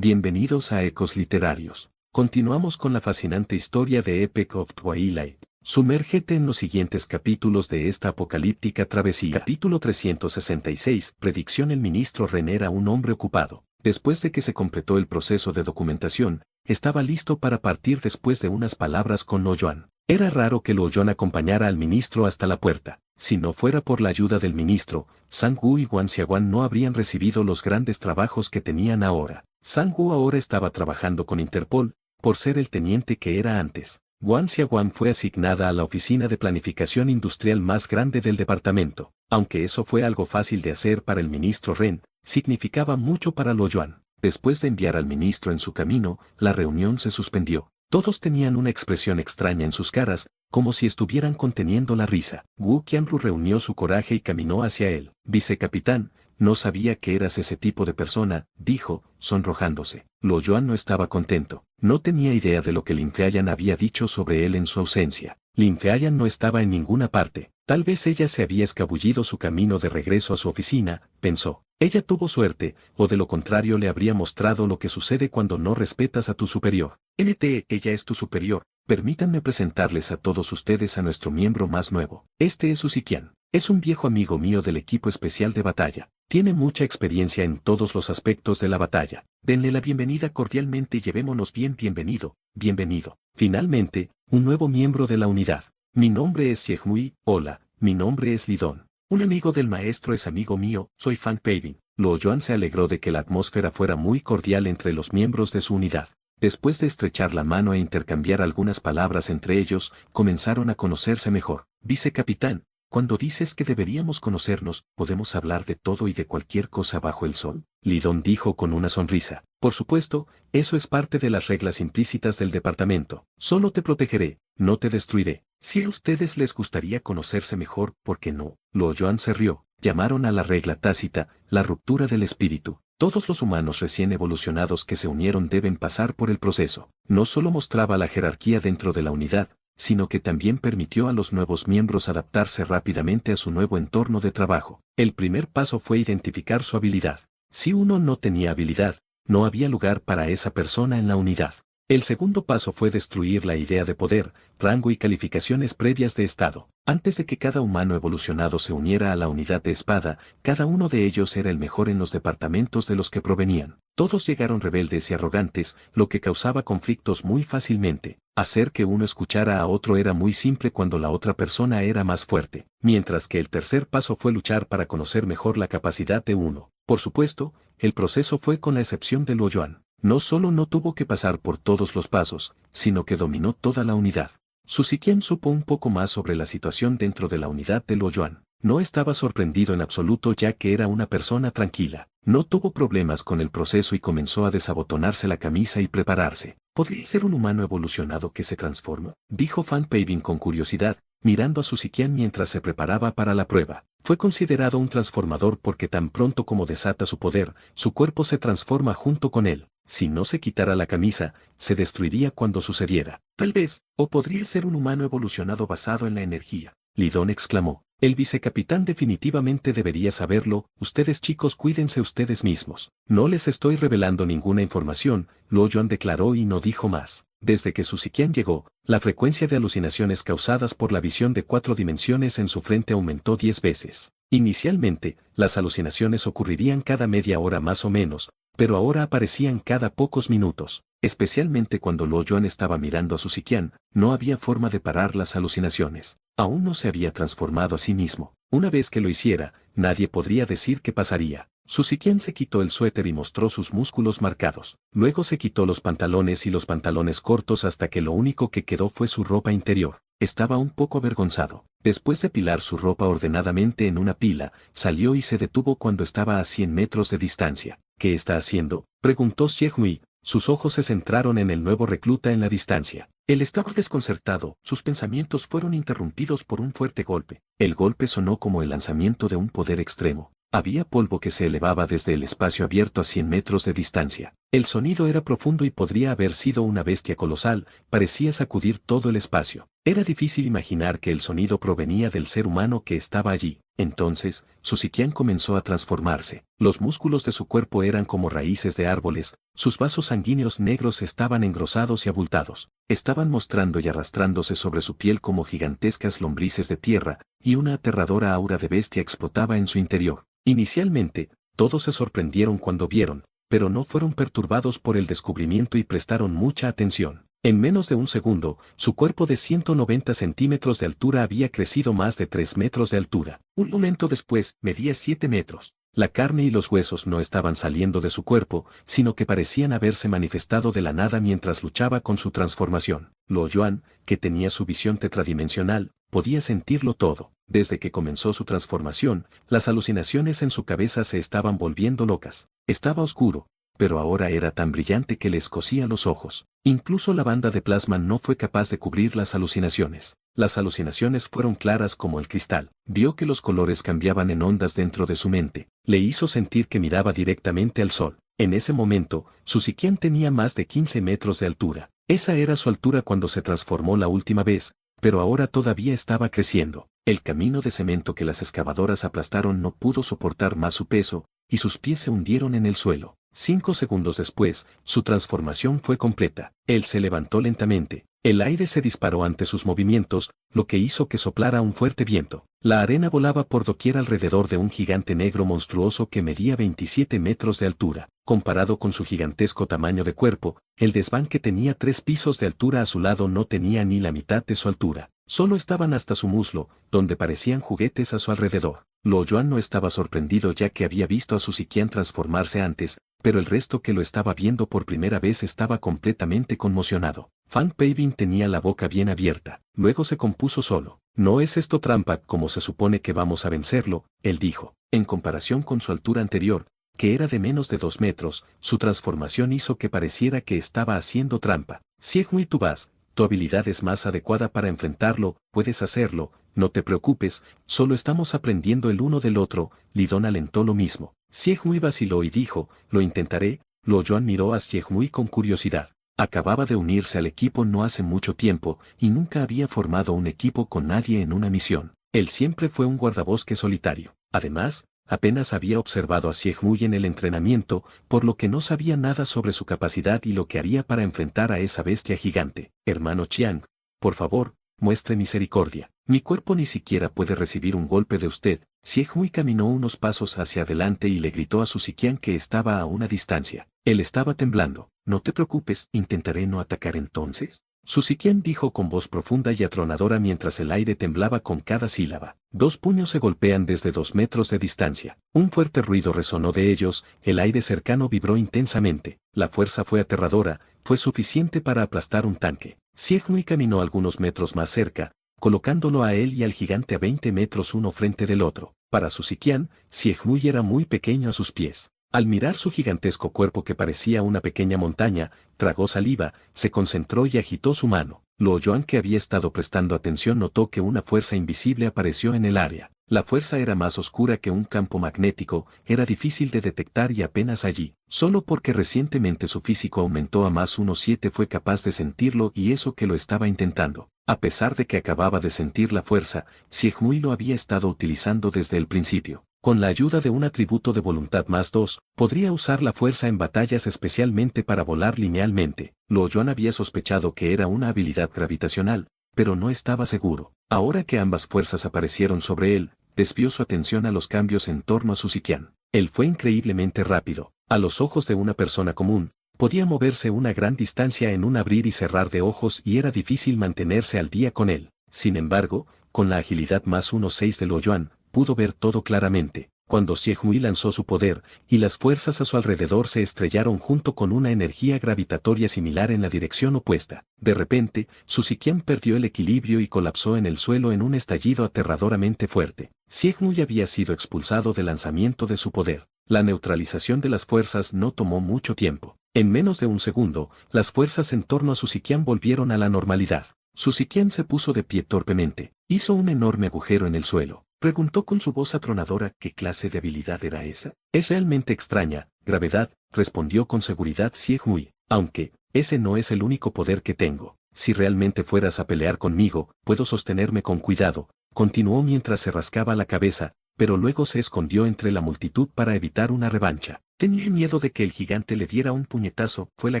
Bienvenidos a Ecos Literarios. Continuamos con la fascinante historia de Epic of Twilight. Sumérgete en los siguientes capítulos de esta apocalíptica travesía. Capítulo 366. Predicción. El ministro Ren era un hombre ocupado. Después de que se completó el proceso de documentación, estaba listo para partir después de unas palabras con Lo Yuan. Era raro que Lo Yuan acompañara al ministro hasta la puerta. Si no fuera por la ayuda del ministro, Sang Wu y Guan Xiaoguan no habrían recibido los grandes trabajos que tenían ahora. Sang Wu ahora estaba trabajando con Interpol, por ser el teniente que era antes. Guan Xiaoguan fue asignada a la oficina de planificación industrial más grande del departamento. Aunque eso fue algo fácil de hacer para el ministro Ren, significaba mucho para Lo Yuan. Después de enviar al ministro en su camino, la reunión se suspendió. Todos tenían una expresión extraña en sus caras, como si estuvieran conteniendo la risa. Wu Qianru reunió su coraje y caminó hacia él. Vicecapitán, no sabía que eras ese tipo de persona, dijo, sonrojándose. Lo Yuan no estaba contento. No tenía idea de lo que Lin Feayan había dicho sobre él en su ausencia. Lin Feayan no estaba en ninguna parte. Tal vez ella se había escabullido su camino de regreso a su oficina, pensó. Ella tuvo suerte, o de lo contrario le habría mostrado lo que sucede cuando no respetas a tu superior. Ella es tu superior. Permítanme presentarles a todos ustedes a nuestro miembro más nuevo. Este es Uziquian. Es un viejo amigo mío del equipo especial de batalla. Tiene mucha experiencia en todos los aspectos de la batalla. Denle la bienvenida cordialmente y llevémonos bien. Bienvenido. Finalmente, un nuevo miembro de la unidad. Mi nombre es Xiehmui. Hola, mi nombre es Lidón. Un amigo del maestro es amigo mío, soy Fan Peivin. Lo Yuan se alegró de que la atmósfera fuera muy cordial entre los miembros de su unidad. Después de estrechar la mano e intercambiar algunas palabras entre ellos, comenzaron a conocerse mejor. Vicecapitán, cuando dices que deberíamos conocernos, ¿podemos hablar de todo y de cualquier cosa bajo el sol? Lidón dijo con una sonrisa. Por supuesto, eso es parte de las reglas implícitas del departamento. Solo te protegeré, no te destruiré. Si a ustedes les gustaría conocerse mejor, ¿por qué no? Lo Yuan se rió. Llamaron a la regla tácita, la ruptura del espíritu. Todos los humanos recién evolucionados que se unieron deben pasar por el proceso. No solo mostraba la jerarquía dentro de la unidad, sino que también permitió a los nuevos miembros adaptarse rápidamente a su nuevo entorno de trabajo. El primer paso fue identificar su habilidad. Si uno no tenía habilidad, no había lugar para esa persona en la unidad. El segundo paso fue destruir la idea de poder, rango y calificaciones previas de estado. Antes de que cada humano evolucionado se uniera a la unidad de espada, cada uno de ellos era el mejor en los departamentos de los que provenían. Todos llegaron rebeldes y arrogantes, lo que causaba conflictos muy fácilmente. Hacer que uno escuchara a otro era muy simple cuando la otra persona era más fuerte. Mientras que el tercer paso fue luchar para conocer mejor la capacidad de uno. Por supuesto, el proceso fue con la excepción de Lo Yuan. No solo no tuvo que pasar por todos los pasos, sino que dominó toda la unidad. Uziquian supo un poco más sobre la situación dentro de la unidad de Lo Yuan. No estaba sorprendido en absoluto ya que era una persona tranquila. No tuvo problemas con el proceso y comenzó a desabotonarse la camisa y prepararse. ¿Podría ser un humano evolucionado que se transforma? Dijo Fan Peivin con curiosidad, mirando a Uziquian mientras se preparaba para la prueba. Fue considerado un transformador porque tan pronto como desata su poder, su cuerpo se transforma junto con él. Si no se quitara la camisa, se destruiría cuando sucediera. Tal vez, o podría ser un humano evolucionado basado en la energía. Lidón exclamó. El vicecapitán definitivamente debería saberlo. Ustedes chicos cuídense ustedes mismos. No les estoy revelando ninguna información, Lo Yuan declaró y no dijo más. Desde que Uziquian llegó, la frecuencia de alucinaciones causadas por la visión de 4 dimensiones en su frente aumentó 10 veces. Inicialmente, las alucinaciones ocurrirían cada media hora más o menos, pero ahora aparecían cada pocos minutos. Especialmente cuando Lo Yuan estaba mirando a Uziquian, no había forma de parar las alucinaciones. Aún no se había transformado a sí mismo. Una vez que lo hiciera, nadie podría decir qué pasaría. Uziquian se quitó el suéter y mostró sus músculos marcados. Luego se quitó los pantalones y los pantalones cortos hasta que lo único que quedó fue su ropa interior. Estaba un poco avergonzado. Después de pilar su ropa ordenadamente en una pila, salió y se detuvo cuando estaba a 100 metros de distancia. ¿Qué está haciendo?, preguntó Xiehmui. Sus ojos se centraron en el nuevo recluta en la distancia. Él estaba desconcertado, sus pensamientos fueron interrumpidos por un fuerte golpe. El golpe sonó como el lanzamiento de un poder extremo. Había polvo que se elevaba desde el espacio abierto a 100 metros de distancia. El sonido era profundo y podría haber sido una bestia colosal, parecía sacudir todo el espacio. Era difícil imaginar que el sonido provenía del ser humano que estaba allí. Entonces, Susiquian comenzó a transformarse. Los músculos de su cuerpo eran como raíces de árboles, sus vasos sanguíneos negros estaban engrosados y abultados. Estaban mostrando y arrastrándose sobre su piel como gigantescas lombrices de tierra, y una aterradora aura de bestia explotaba en su interior. Inicialmente, todos se sorprendieron cuando vieron, pero no fueron perturbados por el descubrimiento y prestaron mucha atención. En menos de un segundo, su cuerpo de 190 centímetros de altura había crecido más de 3 metros de altura. Un momento después, medía 7 metros. La carne y los huesos no estaban saliendo de su cuerpo, sino que parecían haberse manifestado de la nada mientras luchaba con su transformación. Luo Yuan, que tenía su visión tetradimensional, podía sentirlo todo. Desde que comenzó su transformación, las alucinaciones en su cabeza se estaban volviendo locas. Estaba oscuro, pero ahora era tan brillante que le escocía los ojos. Incluso la banda de plasma no fue capaz de cubrir las alucinaciones. Las alucinaciones fueron claras como el cristal. Vio que los colores cambiaban en ondas dentro de su mente. Le hizo sentir que miraba directamente al sol. En ese momento, Susiquian tenía más de 15 metros de altura. Esa era su altura cuando se transformó la última vez, pero ahora todavía estaba creciendo. El camino de cemento que las excavadoras aplastaron no pudo soportar más su peso, y sus pies se hundieron en el suelo. 5 segundos después, su transformación fue completa. Él se levantó lentamente. El aire se disparó ante sus movimientos, lo que hizo que soplara un fuerte viento. La arena volaba por doquier alrededor de un gigante negro monstruoso que medía 27 metros de altura. Comparado con su gigantesco tamaño de cuerpo, el desván que tenía 3 pisos de altura a su lado no tenía ni la mitad de su altura. Solo estaban hasta su muslo, donde parecían juguetes a su alrededor. Luo Yuan no estaba sorprendido ya que había visto a Susiquian transformarse antes, pero el resto que lo estaba viendo por primera vez estaba completamente conmocionado. Fang Peibin tenía la boca bien abierta. Luego se compuso solo. «¿No es esto trampa como se supone que vamos a vencerlo?», él dijo. En comparación con su altura anterior, que era de menos de 2 metros, su transformación hizo que pareciera que estaba haciendo trampa. «Xiehui, tú vas. Tu habilidad es más adecuada para enfrentarlo, puedes hacerlo, no te preocupes, solo estamos aprendiendo el uno del otro», Li Don alentó lo mismo. Xiehui vaciló y dijo, «Lo intentaré». Luo Yuan miró a Xiehui con curiosidad. Acababa de unirse al equipo no hace mucho tiempo, y nunca había formado un equipo con nadie en una misión. Él siempre fue un guardabosque solitario. Además, apenas había observado a Xiehui en el entrenamiento, por lo que no sabía nada sobre su capacidad y lo que haría para enfrentar a esa bestia gigante. «Hermano Chiang, por favor, muestre misericordia. Mi cuerpo ni siquiera puede recibir un golpe de usted». Xiehui caminó unos pasos hacia adelante y le gritó a Susiquian que estaba a una distancia. Él estaba temblando. «No te preocupes, intentaré no atacar entonces». Susiquian dijo con voz profunda y atronadora mientras el aire temblaba con cada sílaba. 2 puños se golpean desde 2 metros de distancia. Un fuerte ruido resonó de ellos, el aire cercano vibró intensamente. La fuerza fue aterradora, fue suficiente para aplastar un tanque. Xiehui caminó algunos metros más cerca, colocándolo a él y al gigante a 20 metros uno frente del otro. Para Susiquian, Xiehui era muy pequeño a sus pies. Al mirar su gigantesco cuerpo que parecía una pequeña montaña, tragó saliva, se concentró y agitó su mano. Luo Yuan, que había estado prestando atención, notó que una fuerza invisible apareció en el área. La fuerza era más oscura que un campo magnético, era difícil de detectar y apenas allí. Solo porque recientemente su físico aumentó a más 1,7 fue capaz de sentirlo, y eso que lo estaba intentando. A pesar de que acababa de sentir la fuerza, Xiehui lo había estado utilizando desde el principio. Con la ayuda de un atributo de voluntad más 2, podría usar la fuerza en batallas especialmente para volar linealmente. Luo Yuan había sospechado que era una habilidad gravitacional, pero no estaba seguro. Ahora que ambas fuerzas aparecieron sobre él, desvió su atención a los cambios en torno a Susiquian. Él fue increíblemente rápido. A los ojos de una persona común, podía moverse una gran distancia en un abrir y cerrar de ojos y era difícil mantenerse al día con él. Sin embargo, con la agilidad más 1,6 de Luo Yuan, pudo ver todo claramente. Cuando Xiehui lanzó su poder, y las fuerzas a su alrededor se estrellaron junto con una energía gravitatoria similar en la dirección opuesta. De repente, Susiquian perdió el equilibrio y colapsó en el suelo en un estallido aterradoramente fuerte. Xiehui había sido expulsado del lanzamiento de su poder. La neutralización de las fuerzas no tomó mucho tiempo. En menos de un segundo, las fuerzas en torno a Susiquian volvieron a la normalidad. Susiquian se puso de pie torpemente. Hizo un enorme agujero en el suelo. Preguntó con su voz atronadora, ¿qué clase de habilidad era esa? «Es realmente extraña, gravedad», respondió con seguridad Xiehui. «Aunque, ese no es el único poder que tengo. Si realmente fueras a pelear conmigo, puedo sostenerme con cuidado», continuó mientras se rascaba la cabeza, pero luego se escondió entre la multitud para evitar una revancha. Tenía miedo de que el gigante le diera un puñetazo, fue la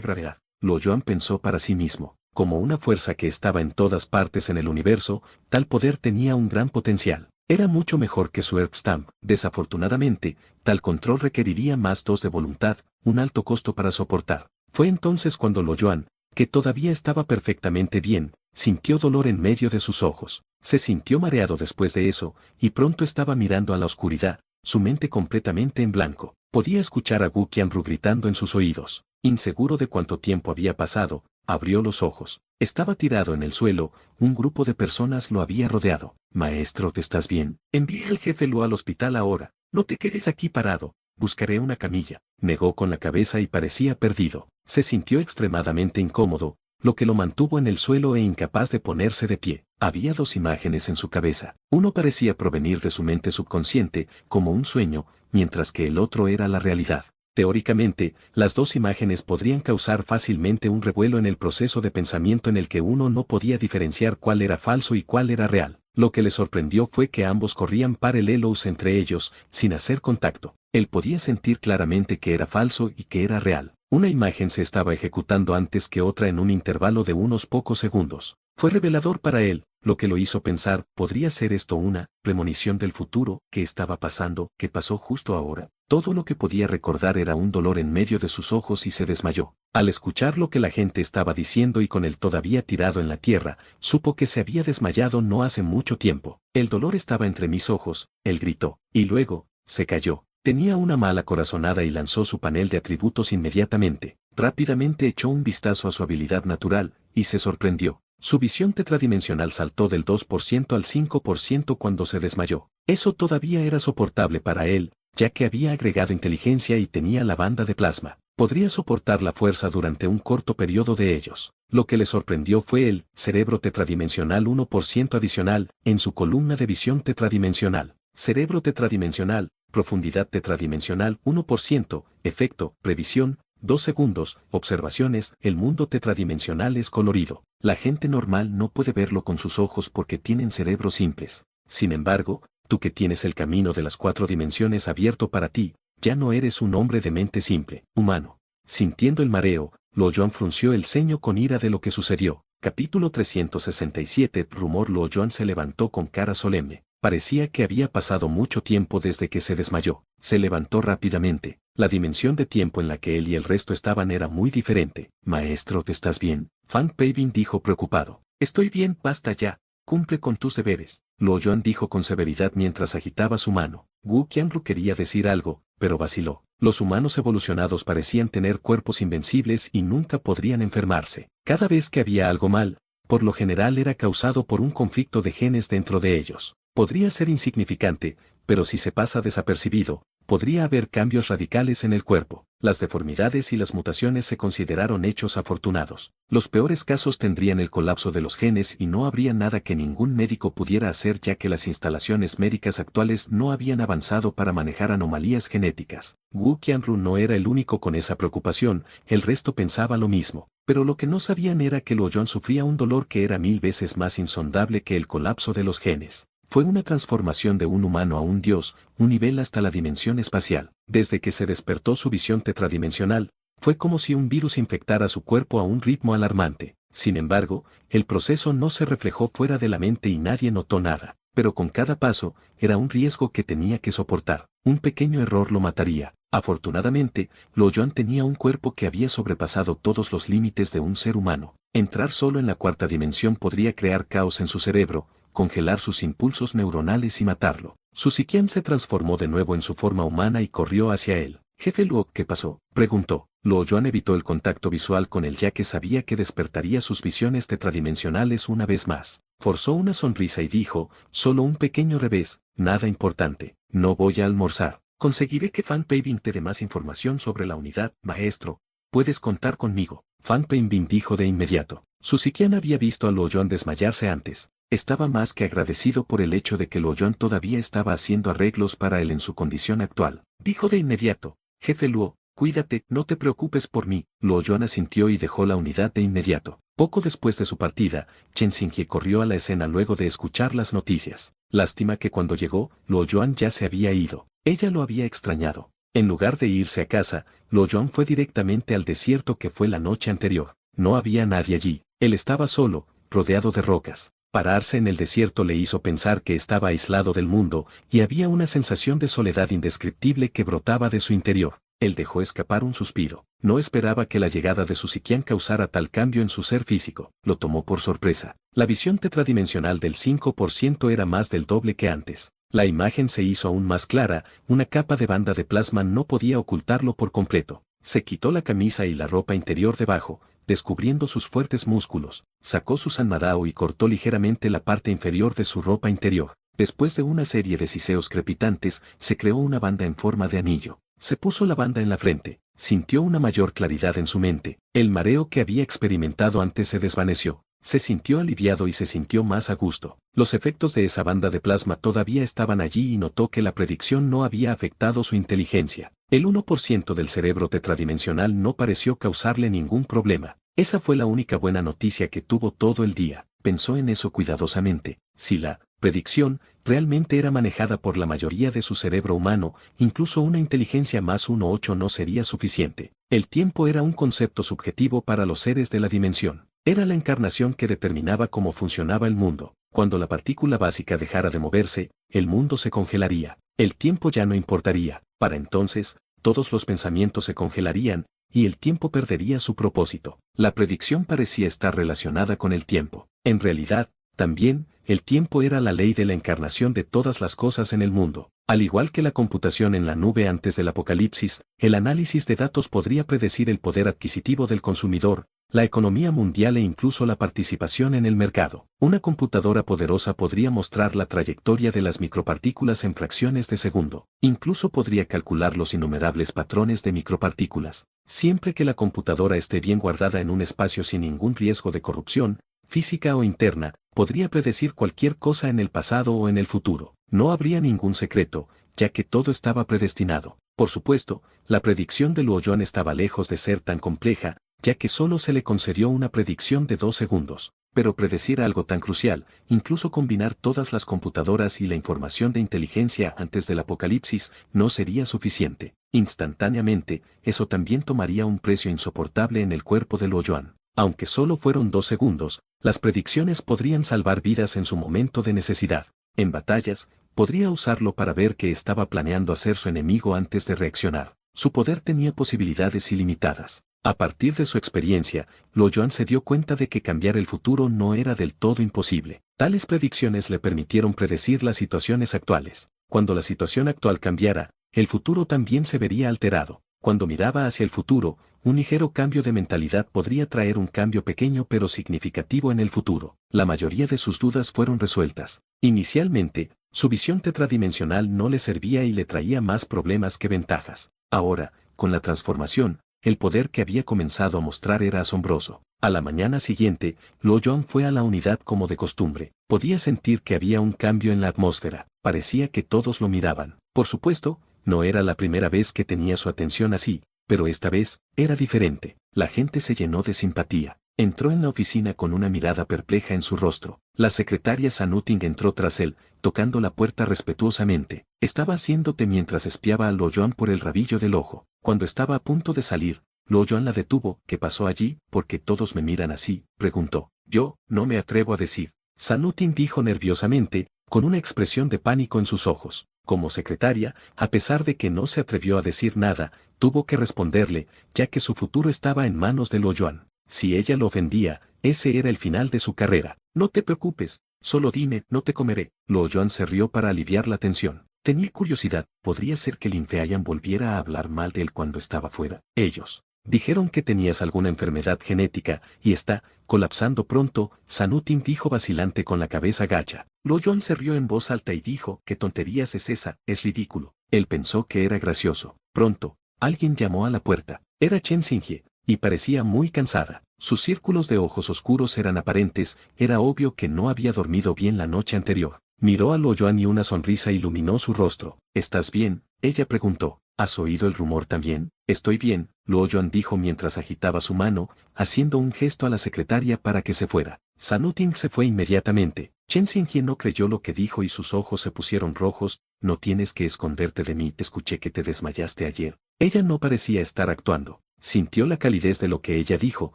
gravedad. Lo Yuan pensó para sí mismo. Como una fuerza que estaba en todas partes en el universo, tal poder tenía un gran potencial. Era mucho mejor que su Earthstamp. Desafortunadamente, tal control requeriría más dos de voluntad, un alto costo para soportar. Fue entonces cuando Lo Yuan, que todavía estaba perfectamente bien, sintió dolor en medio de sus ojos. Se sintió mareado después de eso, y pronto estaba mirando a la oscuridad, su mente completamente en blanco. Podía escuchar a Gu Qianru gritando en sus oídos. Inseguro de cuánto tiempo había pasado, abrió los ojos. Estaba tirado en el suelo, un grupo de personas lo había rodeado. Maestro, ¿estás bien? Envíe al jefe Luo al hospital ahora. No te quedes aquí parado. Buscaré una camilla. Negó con la cabeza y parecía perdido. Se sintió extremadamente incómodo, lo que lo mantuvo en el suelo e incapaz de ponerse de pie. Había dos imágenes en su cabeza. Uno parecía provenir de su mente subconsciente, como un sueño, mientras que el otro era la realidad. Teóricamente, las dos imágenes podrían causar fácilmente un revuelo en el proceso de pensamiento en el que uno no podía diferenciar cuál era falso y cuál era real. Lo que le sorprendió fue que ambos corrían paralelos entre ellos, sin hacer contacto. Él podía sentir claramente que era falso y que era real. Una imagen se estaba ejecutando antes que otra en un intervalo de unos pocos segundos. Fue revelador para él, lo que lo hizo pensar, ¿podría ser esto una premonición del futuro? ¿Qué estaba pasando? ¿Qué pasó justo ahora? Todo lo que podía recordar era un dolor en medio de sus ojos y se desmayó. Al escuchar lo que la gente estaba diciendo y con él todavía tirado en la tierra, supo que se había desmayado no hace mucho tiempo. El dolor estaba entre mis ojos, él gritó, y luego, se cayó. Tenía una mala corazonada y lanzó su panel de atributos inmediatamente. Rápidamente echó un vistazo a su habilidad natural, y se sorprendió. Su visión tetradimensional saltó del 2% al 5% cuando se desmayó. Eso todavía era soportable para él, ya que había agregado inteligencia y tenía la banda de plasma. Podría soportar la fuerza durante un corto periodo de ellos. Lo que le sorprendió fue el cerebro tetradimensional 1% adicional en su columna de visión tetradimensional. Cerebro tetradimensional, profundidad tetradimensional 1%, efecto, previsión, 2 segundos, observaciones, el mundo tetradimensional es colorido. La gente normal no puede verlo con sus ojos porque tienen cerebros simples. Sin embargo, tú que tienes el camino de las 4 dimensiones abierto para ti, ya no eres un hombre de mente simple, humano. Sintiendo el mareo, Lo Yuan frunció el ceño con ira de lo que sucedió. Capítulo 367. Rumor. Lo Yuan se levantó con cara solemne. Parecía que había pasado mucho tiempo desde que se desmayó. Se levantó rápidamente. La dimensión de tiempo en la que él y el resto estaban era muy diferente. Maestro, ¿estás bien? Fan Peibin dijo preocupado. Estoy bien, basta ya. Cumple con tus deberes. Lo Yuan dijo con severidad mientras agitaba su mano. Gu Qianru quería decir algo, pero vaciló. Los humanos evolucionados parecían tener cuerpos invencibles y nunca podrían enfermarse. Cada vez que había algo mal, por lo general era causado por un conflicto de genes dentro de ellos. Podría ser insignificante, pero si se pasa desapercibido, podría haber cambios radicales en el cuerpo. Las deformidades y las mutaciones se consideraron hechos afortunados. Los peores casos tendrían el colapso de los genes y no habría nada que ningún médico pudiera hacer ya que las instalaciones médicas actuales no habían avanzado para manejar anomalías genéticas. Wu Qianru no era el único con esa preocupación, el resto pensaba lo mismo. Pero lo que no sabían era que Lo Yuan sufría un dolor que era 1000 veces más insondable que el colapso de los genes. Fue una transformación de un humano a un dios, un nivel hasta la dimensión espacial. Desde que se despertó su visión tetradimensional, fue como si un virus infectara su cuerpo a un ritmo alarmante. Sin embargo, el proceso no se reflejó fuera de la mente y nadie notó nada. Pero con cada paso, era un riesgo que tenía que soportar. Un pequeño error lo mataría. Afortunadamente, Lo Yuan tenía un cuerpo que había sobrepasado todos los límites de un ser humano. Entrar solo en la 4ª dimensión podría crear caos en su cerebro, congelar sus impulsos neuronales y matarlo. Su Ziqian se transformó de nuevo en su forma humana y corrió hacia él. Jefe Luo, ¿qué pasó? Preguntó. Lo Yuan evitó el contacto visual con él ya que sabía que despertaría sus visiones tetradimensionales una vez más. Forzó una sonrisa y dijo, solo un pequeño revés, nada importante. No voy a almorzar. Conseguiré que Fan Peibin te dé más información sobre la unidad, maestro. Puedes contar conmigo. Fan Peibin dijo de inmediato. Su Ziqian había visto a Lo Yuan desmayarse antes. Estaba más que agradecido por el hecho de que Lo Yuan todavía estaba haciendo arreglos para él en su condición actual. Dijo de inmediato, jefe Luo, cuídate, no te preocupes por mí. Lo Yuan asintió y dejó la unidad de inmediato. Poco después de su partida, Chen Xingye corrió a la escena luego de escuchar las noticias. Lástima que cuando llegó, Luo Yuan ya se había ido. Ella lo había extrañado. En lugar de irse a casa, Luo Yuan fue directamente al desierto que fue la noche anterior. No había nadie allí. Él estaba solo, rodeado de rocas. Pararse en el desierto le hizo pensar que estaba aislado del mundo, y había una sensación de soledad indescriptible que brotaba de su interior. Él dejó escapar un suspiro. No esperaba que la llegada de su Siquian causara tal cambio en su ser físico. Lo tomó por sorpresa. La visión tetradimensional del 5% era más del doble que antes. La imagen se hizo aún más clara, una capa de banda de plasma no podía ocultarlo por completo. Se quitó la camisa y la ropa interior debajo, descubriendo sus fuertes músculos. Sacó su sanmadao y cortó ligeramente la parte inferior de su ropa interior. Después de una serie de siseos crepitantes, se creó una banda en forma de anillo. Se puso la banda en la frente, sintió una mayor claridad en su mente. El mareo que había experimentado antes se desvaneció. Se sintió aliviado y se sintió más a gusto. Los efectos de esa banda de plasma todavía estaban allí y notó que la predicción no había afectado su inteligencia. El 1% del cerebro tetradimensional no pareció causarle ningún problema. Esa fue la única buena noticia que tuvo todo el día. Pensó en eso cuidadosamente. Si la predicción realmente era manejada por la mayoría de su cerebro humano, incluso una inteligencia más 1,8 no sería suficiente. El tiempo era un concepto subjetivo para los seres de la dimensión. Era la encarnación que determinaba cómo funcionaba el mundo. Cuando la partícula básica dejara de moverse, el mundo se congelaría. El tiempo ya no importaría. Para entonces, todos los pensamientos se congelarían, y el tiempo perdería su propósito. La predicción parecía estar relacionada con el tiempo. En realidad, también, el tiempo era la ley de la encarnación de todas las cosas en el mundo. Al igual que la computación en la nube antes del apocalipsis, el análisis de datos podría predecir el poder adquisitivo del consumidor, la economía mundial e incluso la participación en el mercado. Una computadora poderosa podría mostrar la trayectoria de las micropartículas en fracciones de segundo. Incluso podría calcular los innumerables patrones de micropartículas. Siempre que la computadora esté bien guardada en un espacio sin ningún riesgo de corrupción, física o interna, podría predecir cualquier cosa en el pasado o en el futuro. No habría ningún secreto, ya que todo estaba predestinado. Por supuesto, la predicción de Luo Yuan estaba lejos de ser tan compleja, ya que solo se le concedió una predicción de 2 segundos. Pero predecir algo tan crucial, incluso combinar todas las computadoras y la información de inteligencia antes del apocalipsis, no sería suficiente. Instantáneamente, eso también tomaría un precio insoportable en el cuerpo de Luo Yuan. Aunque solo fueron 2 segundos, las predicciones podrían salvar vidas en su momento de necesidad. En batallas, podría usarlo para ver qué estaba planeando hacer su enemigo antes de reaccionar. Su poder tenía posibilidades ilimitadas. A partir de su experiencia, Luo Yuan se dio cuenta de que cambiar el futuro no era del todo imposible. Tales predicciones le permitieron predecir las situaciones actuales. Cuando la situación actual cambiara, el futuro también se vería alterado. Cuando miraba hacia el futuro, un ligero cambio de mentalidad podría traer un cambio pequeño pero significativo en el futuro. La mayoría de sus dudas fueron resueltas. Inicialmente, su visión tetradimensional no le servía y le traía más problemas que ventajas. Ahora, con la transformación, el poder que había comenzado a mostrar era asombroso. A la mañana siguiente, Luo Yuan fue a la unidad como de costumbre. Podía sentir que había un cambio en la atmósfera. Parecía que todos lo miraban. Por supuesto, no era la primera vez que tenía su atención así, pero esta vez, era diferente. La gente se llenó de simpatía. Entró en la oficina con una mirada perpleja en su rostro. La secretaria Sanuting entró tras él, tocando la puerta respetuosamente. Estaba haciéndote mientras espiaba a Luo Yuan por el rabillo del ojo. Cuando estaba a punto de salir, Luo Yuan la detuvo. ¿Qué pasó allí? ¿Por qué todos me miran así?, preguntó. Yo, no me atrevo a decir. Sanuting dijo nerviosamente, con una expresión de pánico en sus ojos. Como secretaria, a pesar de que no se atrevió a decir nada, tuvo que responderle, ya que su futuro estaba en manos de Luo Yuan. Si ella lo ofendía, ese era el final de su carrera. No te preocupes, solo dime, no te comeré. Luo Yuan se rió para aliviar la tensión. Tenía curiosidad, ¿podría ser que Lin Feayan volviera a hablar mal de él cuando estaba fuera? Ellos dijeron que tenías alguna enfermedad genética, y está colapsando pronto, Sanuting dijo vacilante con la cabeza gacha. Luo Yuan se rió en voz alta y dijo, ¿qué tonterías es esa? Es ridículo. Él pensó que era gracioso. Pronto, alguien llamó a la puerta. Era Chen Xingye, y parecía muy cansada. Sus círculos de ojos oscuros eran aparentes, era obvio que no había dormido bien la noche anterior. Miró a Luo Yuan y una sonrisa iluminó su rostro. ¿Estás bien?, ella preguntó. ¿Has oído el rumor también? Estoy bien, Luo Yuan dijo mientras agitaba su mano, haciendo un gesto a la secretaria para que se fuera. Sanuting se fue inmediatamente. Chen Xinghie no creyó lo que dijo y sus ojos se pusieron rojos. No tienes que esconderte de mí, te escuché que te desmayaste ayer. Ella no parecía estar actuando. Sintió la calidez de lo que ella dijo,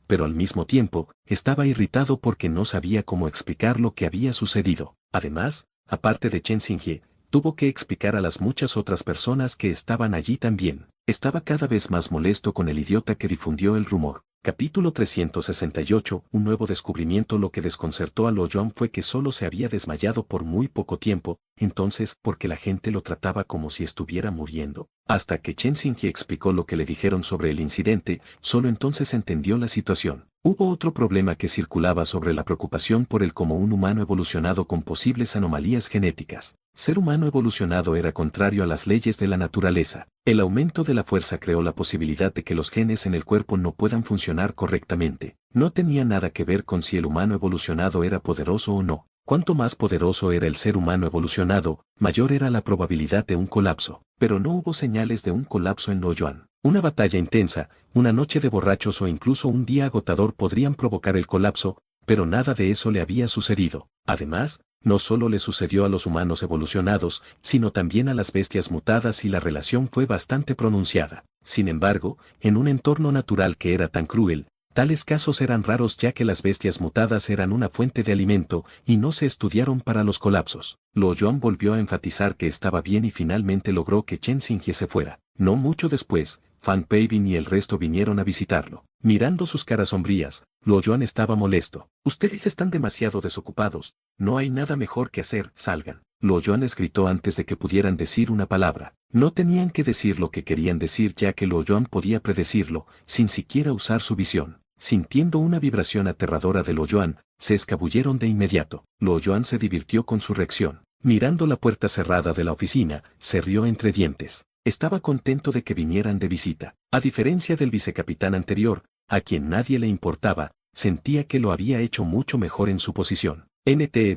pero al mismo tiempo, estaba irritado porque no sabía cómo explicar lo que había sucedido. Además, aparte de Chen Xinghie, tuvo que explicar a las muchas otras personas que estaban allí también. Estaba cada vez más molesto con el idiota que difundió el rumor. Capítulo 368. Un nuevo descubrimiento. Lo que desconcertó a Luo Yuan fue que solo se había desmayado por muy poco tiempo, entonces, porque la gente lo trataba como si estuviera muriendo. Hasta que Chen Xinghie explicó lo que le dijeron sobre el incidente, solo entonces entendió la situación. Hubo otro problema que circulaba sobre la preocupación por él como un humano evolucionado con posibles anomalías genéticas. Ser humano evolucionado era contrario a las leyes de la naturaleza. El aumento de la fuerza creó la posibilidad de que los genes en el cuerpo no puedan funcionar correctamente. No tenía nada que ver con si el humano evolucionado era poderoso o no. Cuanto más poderoso era el ser humano evolucionado, mayor era la probabilidad de un colapso. Pero no hubo señales de un colapso en Luo Yuan. Una batalla intensa, una noche de borrachos o incluso un día agotador podrían provocar el colapso, pero nada de eso le había sucedido. Además, no solo le sucedió a los humanos evolucionados, sino también a las bestias mutadas y la relación fue bastante pronunciada. Sin embargo, en un entorno natural que era tan cruel, tales casos eran raros ya que las bestias mutadas eran una fuente de alimento y no se estudiaron para los colapsos. Luo Yuan volvió a enfatizar que estaba bien y finalmente logró que Chen Xinghie se fuera. No mucho después, Fan Peibin y el resto vinieron a visitarlo. Mirando sus caras sombrías, Luo Yuan estaba molesto. Ustedes están demasiado desocupados, no hay nada mejor que hacer, salgan. Luo Yuan les gritó antes de que pudieran decir una palabra. No tenían que decir lo que querían decir ya que Luo Yuan podía predecirlo, sin siquiera usar su visión. Sintiendo una vibración aterradora de Luo Yuan, se escabulleron de inmediato. Luo Yuan se divirtió con su reacción. Mirando la puerta cerrada de la oficina, se rió entre dientes. Estaba contento de que vinieran de visita. A diferencia del vicecapitán anterior, a quien nadie le importaba, sentía que lo había hecho mucho mejor en su posición.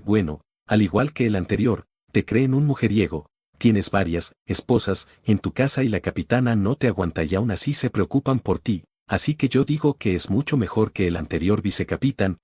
Bueno, al igual que el anterior, te creen un mujeriego, tienes varias esposas en tu casa y la capitana no te aguanta y aún así se preocupan por ti, así que yo digo que es mucho mejor que el anterior vicecapitán.